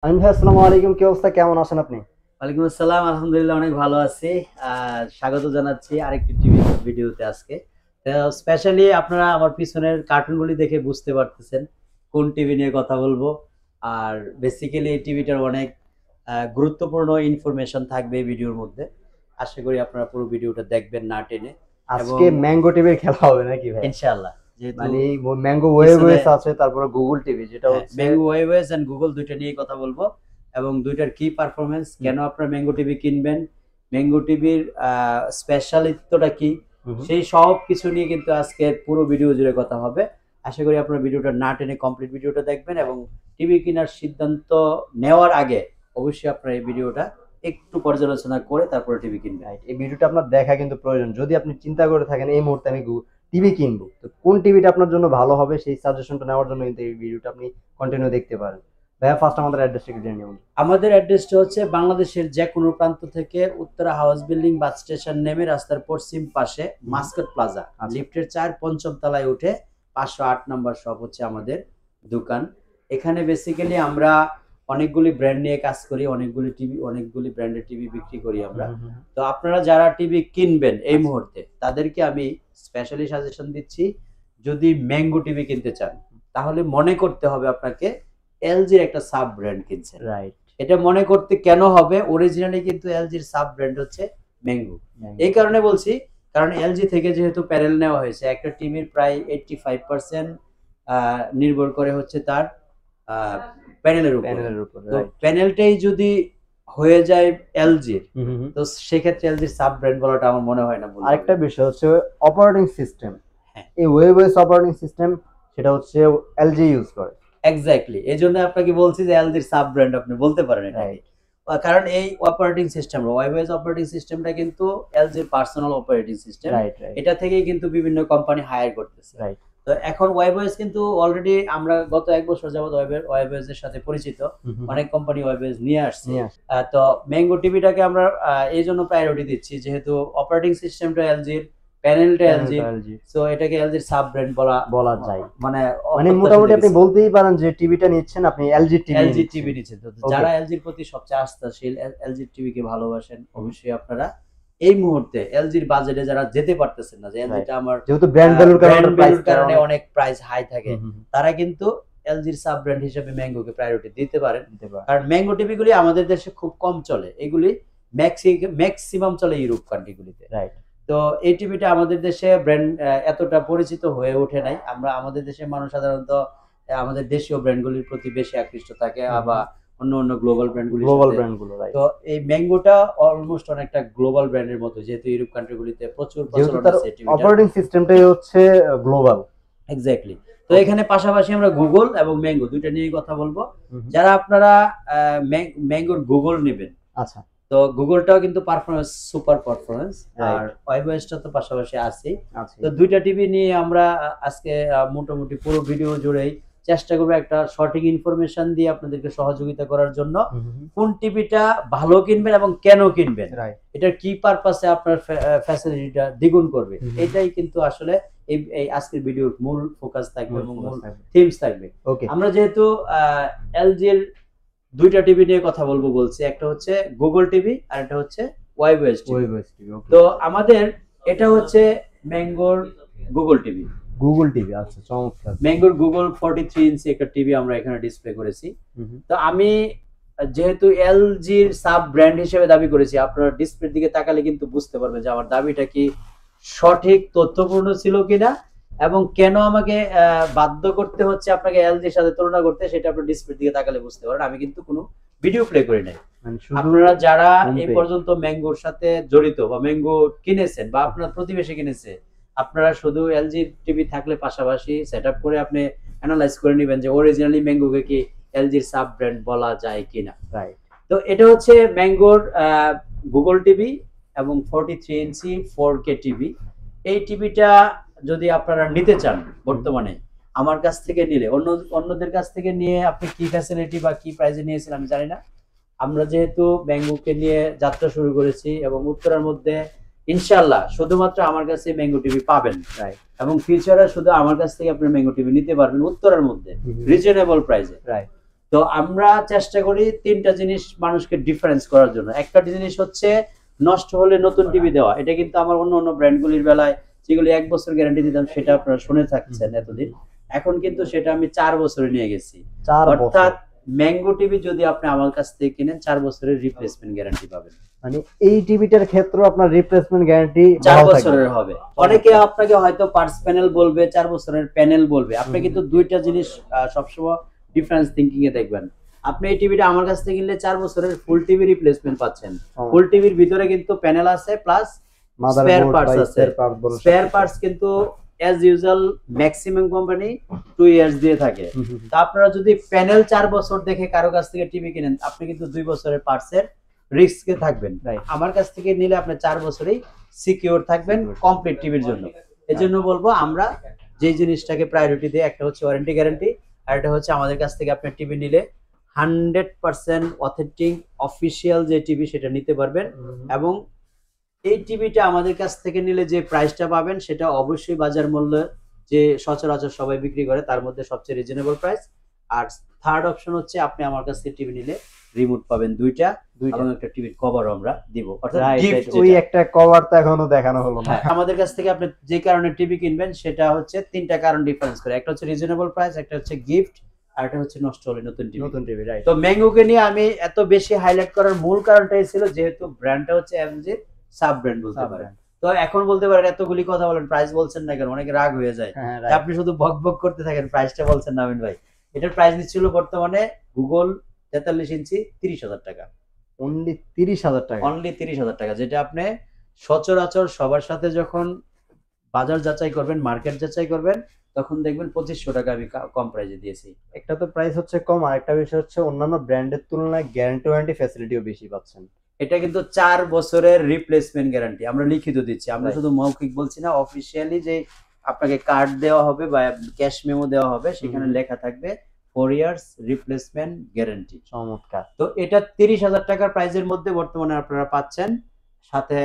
আমিন ভাই, আসসালামু আলাইকুম। কি অবস্থা, কেমন আছেন আপনি? ওয়ালাইকুম আসসালাম। আলহামদুলিল্লাহ অনেক ভালো আছি। স্বাগত জানাচ্ছি আরেকটি টিভি ভিডিওতে আজকে। তো স্পেশালি আপনারা আমার পিছনের কার্টুনগুলি দেখে বুঝতে পারতেছেন কোন টিভি নিয়ে কথা বলবো। আর বেসিক্যালি এই টিভিটার অনেক গুরুত্বপূর্ণ ইনফরমেশন থাকবে এই ভিডিওর মধ্যে। আশা করি আপনারা পুরো ভিডিওটা দেখবেন না টেনে এবং আজকে ম্যাঙ্গো টিভির খেলা হবে নাকি ভাই? ইনশাআল্লাহ যেহেতু মানে ম্যাঙ্গো পিছনে ওয়েভওয়েস আছে, তারপরে গুগল টিভি, যেটা হ্যাঁ, হচ্ছে ম্যাঙ্গো ওয়েভওয়েস এন্ড গুগল দুইটা নিয়ে কথা বলবো এবং দুইটার কি পারফরমেন্স, কেন আপনারা ম্যাঙ্গো টিভি কিনবেন, ম্যাঙ্গো টিভির স্পেশালিত্বটা কি, সেই সব কিছু নিয়ে কিন্তু আজকে পুরো ভিডিও জুড়ে কথা হবে। আশা করি আপনারা ভিডিওটা না টেনে কমপ্লিট ভিডিওটা দেখবেন এবং টিভি কেনার সিদ্ধান্ত নেওয়ার আগে অবশ্যই আপনারা এই ভিডিওটা একটু পর্যালোচনা করে তারপরে টিভি কিনবেন। রাইট। এই ভিডিওটা আপনার দেখা কিন্তু প্রয়োজন। যদি আপনি চিন্তা করে থাকেন এই মুহূর্তে আমি টিভি কিনবো, তো কোন টিভিটা আপনার জন্য ভালো হবে সেই সাজেশনটা নেওয়ার জন্য কিন্তু এই ভিডিওটা আপনি কন্টিনিউ দেখতে পারেন। ভাইয়া, ফার্স্ট আমাদের অ্যাড্রেসটা একটু জেনে নিন। আমাদের অ্যাড্রেসটা হচ্ছে বাংলাদেশের যে কোনো প্রান্ত থেকে Uttara house building bus station নেমে রাস্তার পশ্চিম পাশে মাস্কট প্লাজা লিফটের ৪ ৫ম তলায় উঠে ৫০৮ নম্বর শপ হচ্ছে আমাদের দোকান। এখানে বেসিক্যালি আমরা অনেকগুলি ব্র্যান্ড নিয়ে কাজ করি, অনেকগুলি ব্র্যান্ডের টিভি বিক্রি করি আমরা। তো আপনারা যারা টিভি কিনবেন এই মুহূর্তে তাদেরকে আমি স্পেশালি সাজেশন দিচ্ছি, যদি ম্যাঙ্গো টিভি কিনতে চান তাহলে মনে করতে হবে আপনাকে এলজির একটা সাব ব্র্যান্ড কিনছেন। রাইট। এটা মনে করতে কেন হবে, অরিজিনালি কিন্তু এলজির সাব ব্র্যান্ড হচ্ছে ম্যাঙ্গো। এই কারণে বলছি, কারণ এলজি থেকে যেহেতু প্যানেল নেওয়া হয়েছে, একটা টিভির প্রায় 85% নির্ভর করে হচ্ছে তার প্যানেলের উপর। তো প্যানেলটাই যদি হয়ে যায় এলজির, তো সেক্ষেত্রে এলজির সাব ব্র্যান্ড বলাটা আমার মনে হয় না। আরেকটা বিষয় হচ্ছে অপারেটিং সিস্টেম। হ্যাঁ, এই ওয়েভওয়েস অপারেটিং সিস্টেম, সেটা হচ্ছে এলজি ইউজ করে। এক্স্যাক্টলি, এই জন্য আপনাকে বলছি যে এলজির সাব ব্র্যান্ড আপনি বলতে পারেন এটা। কারণ এই অপারেটিং সিস্টেম ওয়াইওএস অপারেটিং সিস্টেমটা কিন্তু এলজির পার্সোনাল অপারেটিং সিস্টেম। এটা থেকেই কিন্তু বিভিন্ন কোম্পানি হায়ার করতেছে। তো এখন ওয়াইওএস কিন্তু অলরেডি আমরা গত 1 বছর যাবত ওয়াইওএস এর সাথে পরিচিত, অনেক কোম্পানি ওয়াইওএস নিয়ে আসছে। তো ম্যাঙ্গো টিভিটাকে আমরা এই জন্য প্রায়োরিটি দিচ্ছি যেহেতু অপারেটিং সিস্টেমটা এলজির, প্যানেলটা এলজি, সো এটাকে এলজির সাব ব্র্যান্ড বলা যায়। মানে মোটামুটি আপনি বলতেই পারেন যে টিভিটা নিচ্ছেন আপনি এলজি টিভি নিচ্ছেন। তো যারা এলজির প্রতি সবচেয়ে আস্থাশীল, এলজি টিভি কে ভালোবাসেন, অবশ্যই আপনারা এই মুহূর্তে এলজির বাজেটে যারা যেতে পারতেছেন না, যে এলজিটা আমার যেহেতু ব্র্যান্ড ভ্যালুর কারণে অনেক প্রাইস হাই থাকে, তারা কিন্তু এলজির সাব ব্র্যান্ড হিসেবে ম্যাঙ্গোকে প্রায়োরিটি দিতে পারেন। কারণ ম্যাঙ্গো টিভি গুলি আমাদের দেশে খুব কম চলে, এগুলি ম্যাক্সিমাম চলে ইউরোপ কান্ট্রিগুলিতে। তো এই টিভিটা আমাদের দেশে ব্র্যান্ড এতটা পরিচিত হয়ে ওঠে নাই। আমাদের দেশের মানুষ সাধারণত আমাদের দেশীয় ব্র্যান্ডগুলির প্রতি বেশি আকৃষ্ট থাকে, আবার অন্য গ্লোবাল ব্র্যান্ডগুলো। তো এই ম্যাঙ্গোটা অলমোস্ট অনেকটা গ্লোবাল ব্র্যান্ডের মতো, যেহেতু ইউরোপ কান্ট্রিগুলিতে প্রচুর প্রচলন আছে। অপারেটিং সিস্টেমটাই হচ্ছে গ্লোবাল। এক্স্যাক্টলি। তো এখানে পাশাপাশি আমরা গুগল এবং ম্যাঙ্গো দুইটা নিয়ে কথা বলবো। যারা আপনারা ম্যাঙ্গোর গুগল নেবেন, আচ্ছা, তো গুগলটাও কিন্তু পারফরমেন্স সুপার পারফরমেন্স, আর ওয়াইওএসটা তো পাশাপাশি আছে। তো দুইটা টিভি নিয়ে আমরা আজকে মোটামুটি পুরো ভিডিও জুড়েই চেষ্টা করবো একটা সঠিক ইনফরমেশন দিয়ে আপনাদেরকে সহযোগিতা করার জন্য। কোন টিভিটা ভালো কিনবেন এবং কেন কিনবেন, এটার কি পারপাসে আপনার ফ্যাসিলিটিটা দ্বিগুণ করবে, এটাই কিন্তু আসলে এই আজকের ভিডিওর মূল ফোকাস থাকবে এবং মূল থিমস থাকবে। আমরা যেহেতু এলজির দুইটা টিভি নিয়ে কথা বলবো বলছি, একটা হচ্ছে গুগল টিভি আর একটা হচ্ছে ওয়াইওএস টিভি। তো আমাদের এটা হচ্ছে ম্যাঙ্গোর গুগল টিভি। আচ্ছা, চমৎকার। ম্যাঙ্গোর গুগল 43 ইঞ্চি একটা টিভি আমরা এখানে ডিসপ্লে করেছি। তো আমি যেহেতু এলজির সাব ব্র্যান্ড হিসেবে দাবি করেছি, আপনারা ডিসপ্লের দিকে তাকালে কিন্তু বুঝতে পারবেন যে আমার দাবিটা কি সঠিক তথ্যপূর্ণ ছিল কিনা এবং কেন আমাকে বাধ্য করতে হচ্ছে আপনাকে এলজির সাথে তুলনা করতে, সেটা আপনার ডিসপ্লের দিকে তাকালে বুঝতে পারেন। আমি কিন্তু কোনো ভিডিও প্লে করি নাই। আপনারা যারা এই পর্যন্ত ম্যাঙ্গোর সাথে জড়িত বা ম্যাঙ্গো কিনেছেন বা আপনার প্রতিবেশী কিনেছে, আপনারা শুধু এলজি টিভি থাকলে পাশাপাশি সেটআপ করে আপনি অ্যানালাইজ করে নেবেন যে অরিজিনালি ম্যাঙ্গোকে কি এলজির সাব ব্র্যান্ড বলা যায় কিনা। তো এটা হচ্ছে ম্যাঙ্গোর গুগল টিভি এবং 43 ইঞ্চি 4K টিভি। এই টিভিটা যদি আপনারা নিতে চান বর্তমানে আমার কাছ থেকে নিলে, অন্যদের কাছ থেকে নিয়ে আপনি কি ফ্যাসিলিটি বা কি প্রাইসে নিয়েছেন আমি জানি না। আমরা যেহেতু ম্যাঙ্গোকে নিয়ে যাত্রা শুরু করেছি এবং উত্তরার মধ্যে ইনশাআল্লাহ শুধুমাত্র আমার কাছে ম্যাঙ্গো টিভি পাবেন, এবং ফিউচারে শুধু আমার কাছ থেকে আপনি ম্যাঙ্গো টিভি নিতে পারবেন উত্তরার মধ্যে রিজনেবল প্রাইসে। তো আমরা চেষ্টা করি তিনটা জিনিস মানুষকে ডিফারেন্স করার জন্য। একটা জিনিস হচ্ছে নষ্ট হলে নতুন টিভি দেওয়া। এটা কিন্তু আমার অন্য অন্য ব্র্যান্ডগুলির বেলায় যেগুলি 1 বছর গ্যারান্টি দিতাম সেটা আপনারা শুনে থাকছেন এতদিন, এখন কিন্তু সেটা আমি 4 বছরে নিয়ে গেছি। 4 বছর অর্থাৎ ম্যাঙ্গো টিভি যদি আপনি আমার কাছ থেকে কিনেন 4 বছরের রিপ্লেসমেন্ট গ্যারান্টি পাবেন। মানে এই টিভিটার ক্ষেত্রে আপনার রিপ্লেসমেন্ট গ্যারান্টি 4 বছরের হবে। অনেকে আপনাকে হয়তো পার্টস প্যানেল বলবে, 4 বছরের প্যানেল বলবে। আপনি কিন্তু দুইটা জিনিস সবসময় ডিফারেন্স থিংকিং এ দেখবেন। আপনি এই টিভিটা আমার কাছ থেকে কিনলে 4 বছরের ফুল টিভি রিপ্লেসমেন্ট পাচ্ছেন। ফুল টিভির ভিতরে কিন্তু প্যানেল আছে প্লাস স্পেয়ার পার্টস আছে। স্পেয়ার পার্টস কিন্তু as usual maximum company 2 years দিয়ে থাকে। তো আপনারা যদি প্যানেল 4 বছর দেখে কারো কাছ থেকে টিভি কিনেন, আপনি কিন্তু 2 বছরের পার্টসের রিস্কে থাকবেন। আমার কাছ থেকে নিলে আপনি 4 বছরেই সিকিউর থাকবেন কমপ্লিট টিভির জন্য। এজন্য বলবো আমরা যে জিনিসটাকে প্রায়োরিটি দিই, একটা হচ্ছে ওয়ারেন্টি গ্যারান্টি, আর এটা হচ্ছে আমাদের কাছ থেকে আপনি টিভি নিলে 100% অথেন্টিক অফিসিয়াল যে টিভি সেটা নিতে পারবেন। এবং এই টিভিটা আমাদের কাছ থেকে নিলে যে প্রাইসটা পাবেন সেটা অবশ্যই বাজার মূল্য যে সচরাচর সবাই বিক্রি করে তার মধ্যে সবচেয়ে রিজনেবল প্রাইস। আর থার্ড অপশন হচ্ছে আপনি আমার কাছ থেকে টিভি নিলে রিমোট পাবেন দুইটা এবং একটা টিভির কভারও আমরা দিব। অর্থাৎ গিফট। ওই একটা কভার তো এখনো দেখানো হলো না। আমাদের কাছ থেকে আপনি যে কারণে টিভি কিনবেন সেটা হচ্ছে তিনটা কারণ ডিফারেন্স করে। একটা হচ্ছে রিজনেবল প্রাইস, একটা হচ্ছে গিফট, আর একটা হচ্ছে নষ্ট হলে নতুন টিভি। রাইট। তো ম্যাঙ্গোকে নিয়ে আমি এত বেশি হাইলাইট করার মূল কারণটাই ছিল যেহেতু ব্র্যান্ডটা হচ্ছে এলজি সাব ব্র্যান্ড বলতে পারেন। তো এখন বলতে পারেন এতগুলি কথা বলেন, প্রাইস বলছেন না কেন, অনেকে রাগ হয়ে যায়। আপনি শুধু বক বক করতে থাকেন, প্রাইসটা বলছেন না। আমিন ভাই, এটার প্রাইস দিচ্ছিল বর্তমানে গুগল 43 ইঞ্চি 30,000 টাকা। অনলি 30,000 টাকা। অনলি 30,000 টাকা, যেটা আপনি সচরাচর সবার সাথে যখন বাজার যাচাই করবেন, মার্কেট যাচাই করবেন, তখন দেখবেন 2500 টাকা আমি কম প্রাইসে দিয়েছি। একটা তো প্রাইস হচ্ছে কম, আর একটা বিষয় হচ্ছে অন্যান্য ব্র্যান্ডের তুলনায় গ্যারান্টি ওয়ারেন্টি ফ্যাসিলিটিও বেশি পাচ্ছেন। এটা কিন্তু 4 বছরের রিপ্লেসমেন্ট গ্যারান্টি আমরা লিখিত দিচ্ছি। আমরা শুধু মৌখিক বলছি না, অফিশিয়ালি যে আপনাকে কার্ড দেওয়া হবে বা ক্যাশ মেমো দেওয়া হবে সেখানে লেখা থাকবে 4 ইয়ার্স রিপ্লেসমেন্ট গ্যারান্টি। চমৎকার। তো এটা 30,000 টাকার প্রাইসের মধ্যে বর্তমানে আপনারা পাচ্ছেন, সাথে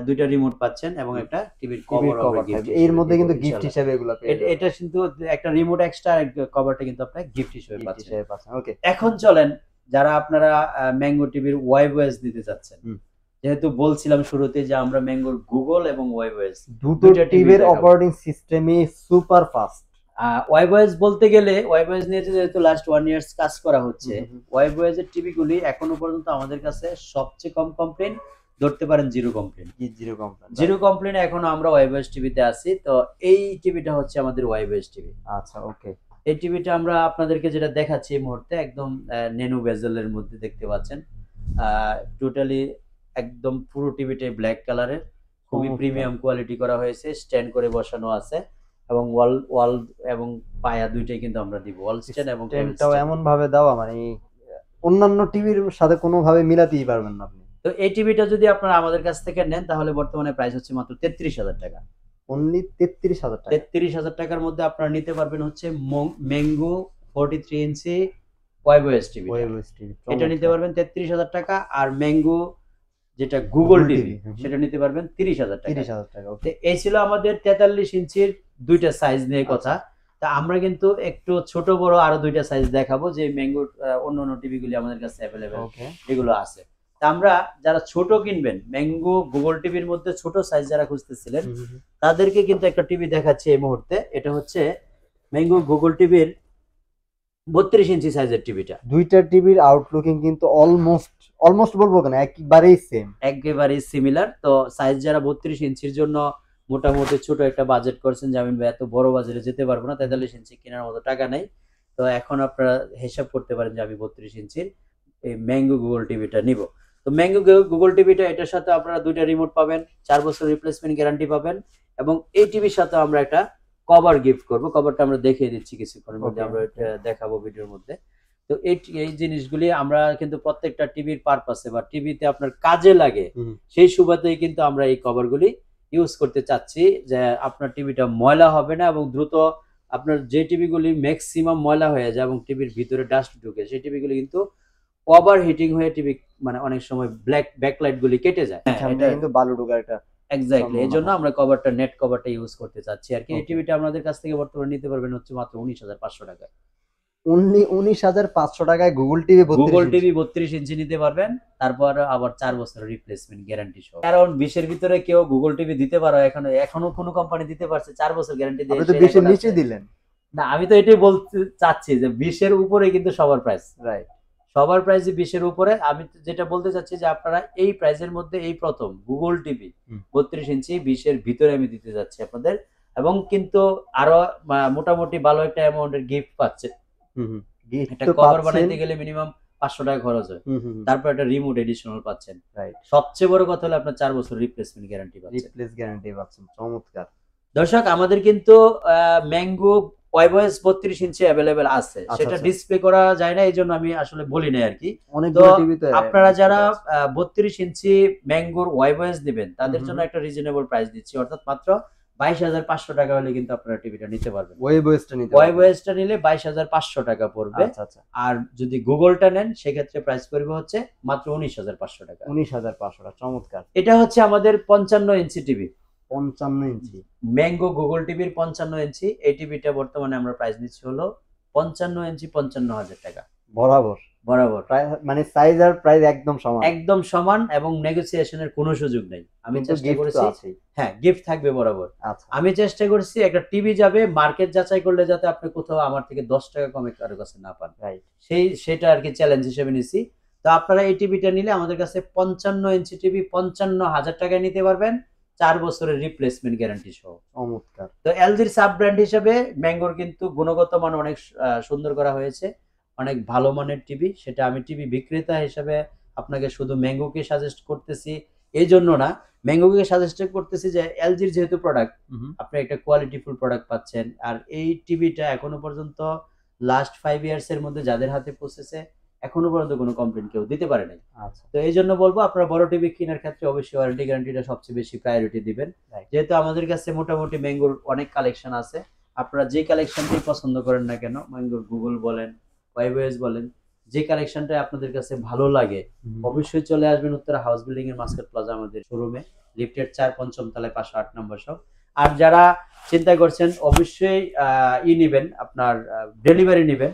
দুইটা রিমোট পাচ্ছেন এবং একটা টিভির কভার হবে। এর মধ্যে কিন্তু গিফট হিসেবে এগুলো এটা কিন্তু একটা রিমোট এক্সট্রা, কভারটা কিন্তু আপনি গিফট হিসেবে পাচ্ছেন। ওকে, এখন চলেন যারা আপনারা ম্যাঙ্গো টিভির ওয়েবওয়েস দিতে চাচ্ছেন, যেহেতু বলছিলাম শুরুতে যে আমরা ম্যাঙ্গোর গুগল এবং ওয়েবওয়েস দুটো টিভির অপারেটিং সিস্টেমই সুপার ফাস্ট। ওয়েবওয়েস বলতে গেলে ওয়েবওয়েস নিয়ে যেহেতু লাস্ট 1 ইয়ার্স কাজ করা হচ্ছে, ওয়েবওয়েস এর টিভিগুলি এখনো পর্যন্ত আমাদের কাছে সবচেয়ে কম কমপ্লেইন ধরতে পারেন, জিরো কমপ্লেইন এখনো আমরা ওয়েবওয়েস টিভিতে আছি। তো এই টিভিটা হচ্ছে আমাদের ওয়েবওয়েস টিভি। আচ্ছা, ওকে। এই টিভিটা আমরা আপনাদেরকে যেটা দেখাচ্ছি এই মুহূর্তে একদম নেনু বেজেলের মধ্যে দেখতে পাচ্ছেন। টোটালি একদম পুরো টিভিটাই ব্ল্যাক কালারের, খুবই প্রিমিয়াম কোয়ালিটি করা হয়েছে, স্ট্যান্ড করে বসানো আছে এবং ওয়াল এবং পায়া দুইটাই কিন্তু আমরা দিব, ওয়াল স্ট্যান্ড এবং স্ট্যান্ডটাও এমন ভাবে দেওয়া মানে অন্যান্য টিভির সাথে কোনো ভাবে মিলাতেই পারবেন না আপনি। তো এই টিভিটা যদি আপনারা আমাদের কাছ থেকে নেন তাহলে বর্তমানে প্রাইস হচ্ছে মাত্র 33,000 টাকা। অনলি 33,000 টাকা। 33,000 টাকার মধ্যে আপনারা নিতে পারবেন হচ্ছে ম্যাঙ্গো 43 ইঞ্চি ওয়েবওয়েস টিভি। এটা নিতে পারবেন 33,000 টাকা। আর ম্যাঙ্গো যেটা গুগল টিভি সেটা নিতে পারবেন 30,000 টাকা। 30,000 টাকা। ওকে, এই ছিল আমাদের 43 ইঞ্চির দুইটা সাইজ নিয়ে কথা। তা আমরা কিন্তু একটু ছোট বড় আরো দুইটা সাইজ দেখাবো যে ম্যাঙ্গো অন্য টিভিগুলি আমাদের কাছে অ্যাভেলেবেল এগুলো আছে। তা আমরা যারা ছোট কিনবেন, ম্যাঙ্গো গুগল টিভির মধ্যে ছোট সাইজ যারা খুঁজতেছিলেন তাদেরকে কিন্তু একটা টিভি দেখাচ্ছি এই মুহূর্তে। এটা হচ্ছে ম্যাঙ্গো গুগল টিভির 32 ইঞ্চি সাইজের টিভিটা। দুইটা টিভির আউটলুকিং কিন্তু অলমোস্ট বলবো কেন একেবারেই সিমিলার। তো সাইজ যারা 32 ইঞ্চির জন্য মোটামুটি ছোট একটা বাজেট করছেন, জামিন ভাই এত বড় বাজেটে যেতে পারবো না, 43 ইঞ্চি কেনার মতো টাকা নেই, তো এখন আপনারা হিসাব করতে পারেন যে আমি 32 ইঞ্চির এই ম্যাঙ্গো গুগল টিভিটা নিব। তো ম্যাঙ্গো গুগল টিভিটা, এটার সাথে আপনারা দুইটা রিমোট পাবেন, 4 বছর রিপ্লেসমেন্ট গ্যারান্টি পাবেন এবং এই টিভির সাথে আমরা একটা কভার গিফট করব। কভারটা আমরা দেখিয়ে দিচ্ছি কিছুক্ষণের মধ্যে, আমরা এটা দেখাবো ভিডিওর মধ্যে। তো এই জিনিসগুলি আমরা কিন্তু প্রত্যেকটা টিভির পারপাসে বা টিভিতে আপনার কাজে লাগে সেই সুবাদেই কিন্তু আমরা এই কভারগুলি ইউজ করতে চাচ্ছি, যে আপনার টিভিটা ময়লা হবে না এবং দ্রুত আপনার যে টিভিগুলি ম্যাক্সিমাম ময়লা হয়ে যায় এবং টিভির ভিতরে ডাস্ট ঢুকে সেই টিভিগুলি কিন্তু ওভার হিটিং হয়ে টিভি মানে অনেক সময় ব্যাকলাইট গুলি কেটে যায়। এটা কিন্তু বালু ঢোকার একটা এক্স্যাক্টলি, এই জন্য আমরা কভারটা নেট কভারটা ইউজ করতে চাচ্ছি আর কি। এই টিভিটা আপনাদের কাছ থেকে বর্তমানে নিতে পারবেন হচ্ছে মাত্র 19,500 টাকা। অনলি 19,500 টাকায় গুগল টিভি গুগল টিভি 32 ইঞ্চি নিতে পারবেন, তারপর আবার 4 বছরের রিপ্লেসমেন্ট গ্যারান্টি সহ। কারণ 20 এর ভিতরে কেউ গুগল টিভি দিতে পারো, এখনো কোনো কোম্পানি দিতে পারছে 4 বছর গ্যারান্টি দিয়ে। আপনি তো 20 এর নিচে দিলেন। না, আমি তো এটাই বলতে চাচ্ছি যে 20 এর উপরে কিন্তু সবার প্রাইস, রাইট, সবার প্রাইস 20 এর উপরে। আমি যেটা বলতে চাচ্ছি যে আপনারা এই প্রাইসের মধ্যে এই প্রথম গুগল টিভি 32 ইঞ্চি 20 এর ভিতরে আমি দিতে যাচ্ছি আপনাদের, এবং কিন্তু আরো মোটামুটি ভালো একটা অ্যামাউন্টের গিফট পাচ্ছে। এটা কভার বানাইতে গেলে মিনিমাম 500 টাকা খরচ হয়, তারপর একটা রিমোট এডিশনাল পাচ্ছেন। রাইট, সবচেয়ে বড় কথা হলো আপনার 4 বছর রিপ্লেসমেন্ট গ্যারান্টি পাচ্ছেন। চমৎকার। দর্শক, আমাদের কিন্তু ম্যাঙ্গো ওয়াইভয়েস 32 ইঞ্চি अवेलेबल আছে, সেটা ডিসপ্লে করা যায় না, এইজন্য আমি আসলে বলি না আর কি। তো আপনারা যারা 32 ইঞ্চি ম্যাঙ্গোর ওয়াইভয়েস নেবেন তাদের জন্য একটা রিজনেবল প্রাইস দিচ্ছি, অর্থাৎ মাত্র 22,500 টাকা হলে কিন্তু আপনারা টিভিটা নিতে পারবেন। ওয়াইভয়েসটা নিলে 22,500 টাকা পড়বে। আর যদি গুগলটা নেন সেক্ষেত্রে প্রাইস পড়বে হচ্ছে মাত্র 19,500 টাকা। 19,500 টাকা। চমৎকার। এটা হচ্ছে আমাদের 55 ইঞ্চি টিভি, 55 ইঞ্চি ম্যাঙ্গো গুগল টিভির 55 ইঞ্চি। এই টিভিটা বর্তমানে আমরা প্রাইস নিচ্ছি হলো 55 ইঞ্চি 55,000 টাকা বরাবর। মানে সাইজ আর প্রাইস একদম সমান এবং নেগোসিয়েশনের কোনো সুযোগ নেই। আমি চেষ্টা করেছি, হ্যাঁ গিফট থাকবে বরাবর। আমি চেষ্টা করছি একটা টিভি যাবে মার্কেট যাচাই করলে যাতে আপনি কোথাও আমার থেকে 10 টাকা কমে কারো কাছে না পান, সেটা আর কি চ্যালেঞ্জ হিসেবে নিছি। তো আপনারা এই টিভিটা নিলে আমাদের কাছে 55 ইঞ্চি টিভি 55,000 টাকায় নিতে পারবেন, 4 বছরের রিপ্লেসমেন্ট গ্যারান্টি সহ। চমৎকার। তো এলজির সাব ব্র্যান্ড হিসেবে ম্যাঙ্গোর কিন্তু গুণগত মান অনেক সুন্দর করা হয়েছে, অনেক ভালো মানের টিভি। সেটা আমি টিভি বিক্রেতা হিসেবে আপনাকে শুধু ম্যাঙ্গোকে সাজেস্ট করতেছি এই জন্য না, ম্যাঙ্গোকে সাজেস্ট করতেছি যে এলজির যেহেতু প্রোডাক্ট, আপনি একটা কোয়ালিটিফুল প্রোডাক্ট পাচ্ছেন। আর এই টিভিটা এখনো পর্যন্ত লাস্ট 5 ইয়ার্স এর মধ্যে যাদের হাতে পৌঁছেছে এখনো পর্যন্ত কোনো কমপ্লেইন কেউ দিতে পারে নাই। তো এই জন্য বলবো আপনারা বড় টিভি কেনার ক্ষেত্রে অবশ্যই ওয়ারেন্টি গ্যারান্টিটা সবচেয়ে বেশি প্রায়োরিটি দিবেন। যেহেতু আমাদের কাছে মোটামুটি ম্যাঙ্গোর অনেক কালেকশন আছে, আপনারা যে কালেকশনটি পছন্দ করেন না কেন, ম্যাঙ্গোর গুগল বলেন ওয়াইভয়েস বলেন, যে কালেকশনটা আপনাদের কাছে ভালো লাগে অবশ্যই চলে আসবেন উত্তরা হাউস বিল্ডিং এর মার্কেট প্লাজা আমাদের শোরুমে, লিফটের 4 পঞ্চম তলায় 508 নম্বর শপ। আর যারা চিন্তা করছেন অবশ্যই নেবেন, আপনার ডেলিভারি নেবেন,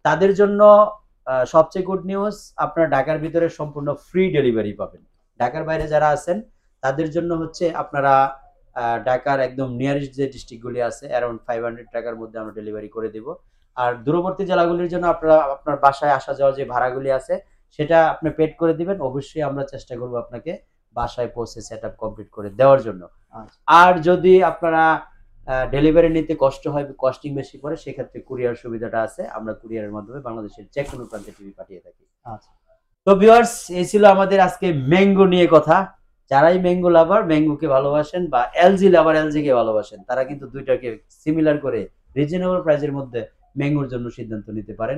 তাদের জন্য সবচেয়ে গুড নিউজ, আপনারা ঢাকার ভিতরে সম্পূর্ণ ফ্রি ডেলিভারি পাবেন। ঢাকার বাইরে যারা আছেন তাদের জন্য হচ্ছে আপনারা ঢাকার একদম নিয়ারেস্ট যে ডিস্ট্রিক্টগুলি আছে অ্যারাউন্ড 500 টাকার মধ্যে আমরা ডেলিভারি করে দিব। আর দূরবর্তী জেলাগুলির জন্য আপনারা আপনার বাসায় আসা যাওয়া যে ভাড়াগুলি আছে সেটা আপনি পেড করে দিবেন, অবশ্যই আমরা চেষ্টা করব আপনাকে বাসায় পৌঁছে সেটআপ কমপ্লিট করে দেওয়ার জন্য। আর যদি আপনারা ডেলিভারি নিতে কষ্ট হয়, কস্টিং বেশি পড়ে, সেক্ষেত্রে কুরিয়ার সুবিধাটা আছে, আমরা কুরিয়ারের মাধ্যমে বাংলাদেশের যে কোনো প্রান্তে টিভি পাঠিয়ে থাকি। তো ভিউয়ার্স, এই ছিল আমাদের আজকে ম্যাঙ্গো নিয়ে কথা। যারাই ম্যাঙ্গো লাভার, ম্যাঙ্গোকে ভালোবাসেন, বা এলজি লাভার এলজি কে ভালোবাসেন, তারা কিন্তু দুইটাকে সিমিলার করে রিজনেবল প্রাইসের মধ্যে ম্যাঙ্গোর জন্য সিদ্ধান্ত নিতে পারেন।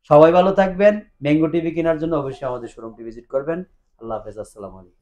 সবাই ভালো থাকবেন। ম্যাঙ্গো টিভি কেনার জন্য অবশ্যই আমাদের শোরুমটি ভিজিট করবেন। আল্লাহ হাফেজ, আসসালামু আলাইকুম।